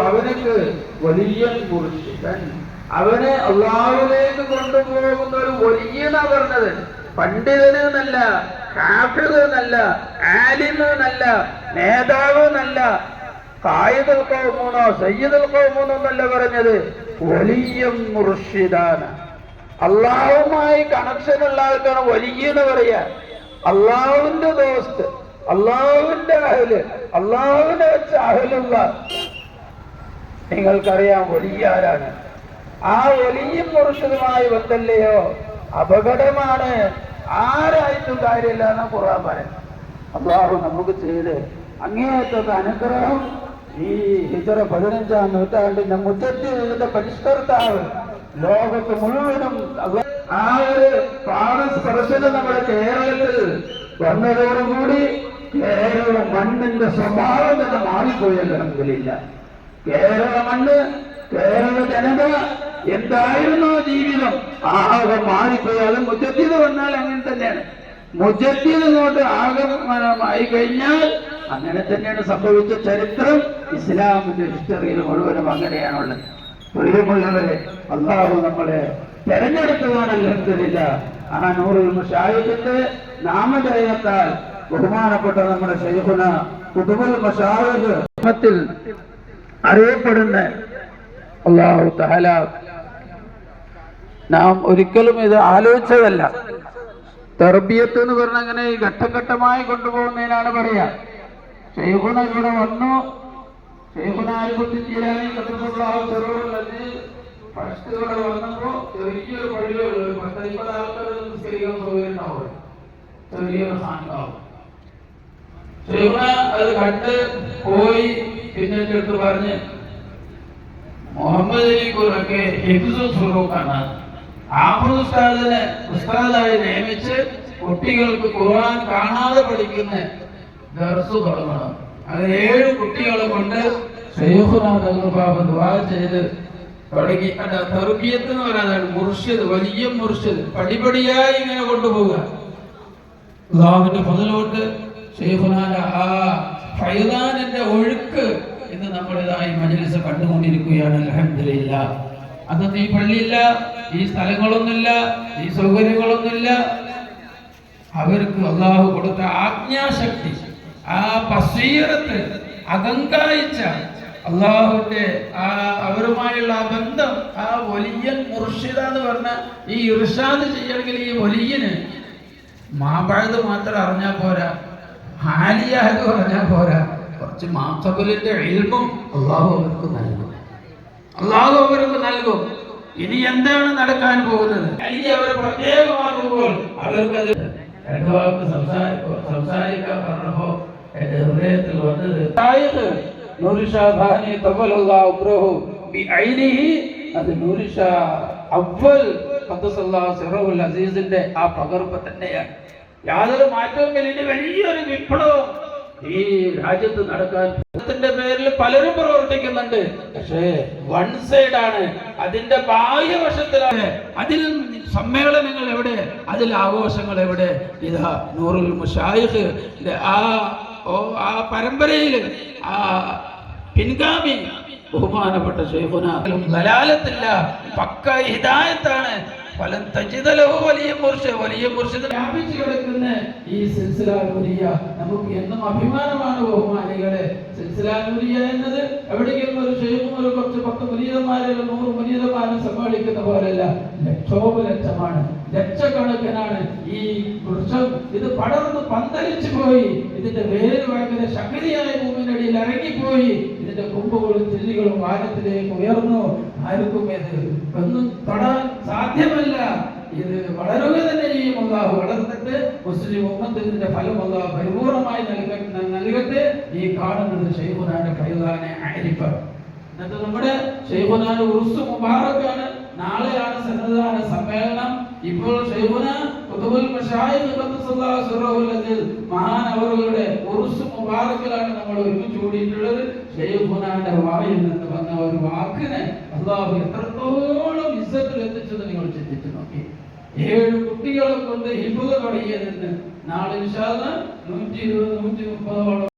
അവനക്ക് വലിയ മുർഷിദൻ, അവനെ അള്ളാഹുവിലേക്ക് കൊണ്ടുപോകുന്ന ഒരു വലിയന പറഞ്ഞത്. പണ്ഡിതന് എന്നല്ല, ഹാഫിദ് എന്നല്ല, ആലിമ് എന്നല്ല, നേതാവ് എന്നല്ല, ഖായിദുൽ ഖൗമൂനോ സയ്യിദുൽ ഖൗമൂനോ എന്നല്ല പറഞ്ഞത്, വലിയ മുർഷിദാണ്. അള്ളാഹുമായി കണക്ഷനുള്ള ആൾക്കാണ് വലിയ എന്ന് പറയാ. അള്ളാഹുവിന്റെ ദോസ്ത്, അള്ളാഹുവിന്റെ അഹല്, അള്ളാഹുവിനെ വെച്ച അഹലുള്ള നിങ്ങൾക്കറിയാം വലിയ ആരാണ്. ആ വലിയ മുർഷിദുമായി ബന്ധല്ലയോ അപകടമാണ്. ആരായിട്ടും കാര്യമില്ല എന്ന് ഖുർആൻ പറയുന്നത്. അള്ളാഹു നമുക്ക് ചെയ്ത് അങ്ങേയറ്റത്തെ അനുഗ്രഹം. ഈ ഹിജറ 15-ാം നൂറ്റാണ്ടിന്റെ മുജദ്ദിദിന്റെ പരിഷ്കർത്താവ് ലോകത്ത് മുഴുവനും ആ ഒരു പാദസ്പർശനം നമ്മുടെ കേരളത്തിൽ വന്നതോടുകൂടി കേരള മണ്ണിന്റെ സ്വഭാവം തന്നെ മാറിപ്പോയി. അൽഹംദുലില്ല, കേരള മണ്ണ്, കേരള ജനത എന്തായിരുന്നോ ജീവിതം ആകെ മാറിപ്പോയി. അത് മുജദ്ദിദ് വന്നാൽ അങ്ങനെ തന്നെയാണ്. മുജദ്ദിദ് കൊണ്ട് ആഗമനമായി കഴിഞ്ഞാൽ അങ്ങനെ തന്നെയാണ് സംഭവിച്ച. ചരിത്രം ഇസ്ലാമിന്റെ ഹിസ്റ്ററിയിൽ മുഴുവനും അങ്ങനെയാണുള്ളത്. പ്രിയമുള്ളവരെ, അള്ളാഹു നമ്മളെ തെരഞ്ഞെടുത്തതാണ്. അൽഹംദുലില്ല, ആ നൂറുൽ മശായിഖിന്റെ നാമധേയത്താൽ ബഹുമാനപ്പെട്ട നമ്മുടെ ശൈഖുന ഖുതുബുൽ മശായിഖ് അറിയപ്പെടുന്ന അല്ലാഹു തആല നാം ഒരിക്കലും ഇത് ആലോചിച്ചതല്ല. തർബിയത്ത് എന്ന് പറഞ്ഞ അങ്ങനെ ഈ ഘട്ടം ഘട്ടമായി കൊണ്ടുപോകുന്നതിനാണ് പറയാ. ശൈഖുന ഇവിടെ വന്നു. ശൈഖുന അൽബുദ്ദീൻ ജീലാനി ഖദ്ദസല്ലാഹു സിറഹുൽ ഫസ്റ്റ് ഇവിടെ വന്നപ്പോ ചെറിയൊരു പള്ളിയുള്ളൂ. 10-20 ആൾക്കാർ നിസ്കരിക്കാൻ സൗകര്യം ഉണ്ടാവും. ചെറിയൊരു സ്ഥാനത്താവും. ശൈഖുന അത് കണ്ട് പോയി. പിന്നെ എടുത്ത് പറഞ്ഞ് മുഹമ്മദ് അലിക്കൊക്കെ ഹിഫ്സുൽ സുറൂഖാണ് ആഫ്രദ് ഉസ്താദിനെ ഉസ്താദായി നിയമിച്ച് കുട്ടികൾക്ക് ഖുർആൻ കാണാതെ പഠിക്കുന്ന ദർസ് തുടങ്ങണം. അങ്ങനെ 7 കുട്ടികളെ കൊണ്ട് ശൈഖുന തഖ്ബാബ് ദുആ ചെയ്ത് തുടങ്ങി. തർബിയത്ത് എന്ന് പറയുന്നത് മുർഷിദ്, വലിയ മുർഷിദ്, പടിപടിയായി ഇങ്ങനെ കൊണ്ടുപോവുക. അല്ലാഹുവിന്റെ ഫضലോട്ട് ശൈഖുനാന്റെ ആ ഫൈദാനിന്റെ ഒഴുക്ക് ഇന്ന് നമ്മളിതായി മജ്ലിസ് കണ്ടുകൊണ്ടിരിക്കുകയാണ്. അൽഹംദുലില്ലാ. അതൊന്നും ഈ പള്ളിയില്ല, ഈ സ്ഥലങ്ങളൊന്നുമില്ല, ഈ സൗകര്യങ്ങളൊന്നുമില്ല. അവർക്ക് അള്ളാഹു കൊടുത്ത ആജ്ഞാശക്തി, ആ ബസീറത്ത്, അകങ്കായിച്ച അള്ളാഹുവിന്റെ ആ അവരുമായുള്ള ആ ബന്ധം, ആ വലിയ മുർഷിദ എന്ന് പറഞ്ഞ ഈ ഇർഷാദ് ചെയ്യണമെങ്കിൽ ഈ വലിയന് മാബഅദ് മാത്രം അറിഞ്ഞാൽ പോരാ, ഹാലിയാത് പറഞ്ഞാൽ പോരാ, കുറച്ച് മാഖബലിന്റെ ഇൽമും അള്ളാഹു അവർക്ക് നൽകും. അള്ളാഹു അവർക്ക് നൽകും. ഇനി എന്താണ് നടക്കാൻ പോകുന്നത്? അല്ലെങ്കിൽ അവർ പ്രത്യേകമാകുമ്പോൾ അവർക്കത് സംസാരിക്കാൻ പറഞ്ഞപ്പോ എന്റെ ഹൃദയത്തിൽ വന്നത് അസീസിന്റെ ആ പകർപ്പ് തന്നെയാണ്. യാതൊരു മാറ്റവുമില്ല. ഇനി വലിയൊരു വിപ്ലവം ഈ രാജ്യത്ത് നടക്കാൻ ത്തിന്റെ പേരിൽ പലരും പ്രവർത്തിക്കുന്നുണ്ട്. പക്ഷേ വൺ സൈഡ് ആണ്. അതിന്റെ ബാഹ്യവശത്തിലാണ്. അതിൽ സമ്മേളനങ്ങൾ എവിടെ? അതിൽ ആഘോഷങ്ങൾ എവിടെ? ഇതാ നൂറുൽ മശായിഖ് ആ പരമ്പരയിൽ ആ പിൻഗാമി ബഹുമാനപ്പെട്ട ശൈഖുന ദലാലത്തില്ല, പക്ക ഹിദായത്താണ്. ഫലൻ തജിദ ലഹു വലിയ മുർഷിദ്, വലിയ മുർഷിദ് വ്യാപിച്ചു കിടക്കുന്ന ഈ സിൽസില നൂരിയ നമുക്ക് എന്നും അഭിമാനമാണ്. ബഹുമാനികളെ, സിൽസില നൂരിയ എന്നത് എവിടെയെങ്കിലും ഒരു ശൈഖും ഒരു 10 മുരീദന്മാരും 100 മുരീദന്മാരും സമ്മേളിക്കുന്ന പോലെയല്ല. ലക്ഷോപലക്ഷമാണ്, ലക്ഷക്കണക്കിനാണ് ഈ വൃക്ഷം. ഇത് പടർന്ന് പന്തലിച്ചു പോയി. ഇതിന്റെ വേര് ഭയങ്കര ശക്തിയായ ഭൂമിയിനടിയിൽ ഇറങ്ങിപ്പോയി. ഇതിന്റെ കൊമ്പുകളും ചില്ലികളും വാനത്തിലേക്ക് ഉയർന്നു. ആർക്കും ഇത് ഒന്നും തൊടാൻ സാധ്യമല്ല. ഇത് വളരുക തന്നെ ചെയ്യും. അല്ലാഹു വളർന്നിട്ട് മുസ്ലിം ഉമ്മത്തിന്റെ ഫലം അല്ലാഹു പരിപൂർണമായി നൽകട്ടെ. ഈ കാണുന്നത് ശൈഖുനാന്റെ ഫൈദാനെ ആരിഫാണ്. എന്നിട്ട് നമ്മുടെ ശൈഖുനാന്റെ ഉറുസ് മുബാറക്കാണ്. നാളെയാണ് സന്നദ്ധാന സമ്മേളനം. ഇപ്പോൾ ശൈഖുന ഖുതുബുൽ മശായിഖ് ഖദ്ദസല്ലാഹു സിറഹുൽ അസീസ് മഹാനവറുകളുടെ ഉറുസ് മുബാറക്കിലാണ് നമ്മൾ ഒരുമിച്ച് കൂടിയിട്ടുള്ളത്. ശൈഖുനാന്റെ വായിൽ നിന്ന് വന്ന ഒരു വാക്കിനെ അല്ലാഹു എത്രത്തോളം ഇസ്സത്തിൽ എത്തിച്ചത് നിങ്ങൾ ചിന്തിച്ചു നോക്കി. 7 കുട്ടികളെ കൊണ്ട് ഹിഫ്ള് തുടങ്ങിയതെന്ന് നാളെ ഇൻഷാ അല്ലാഹ് 120-130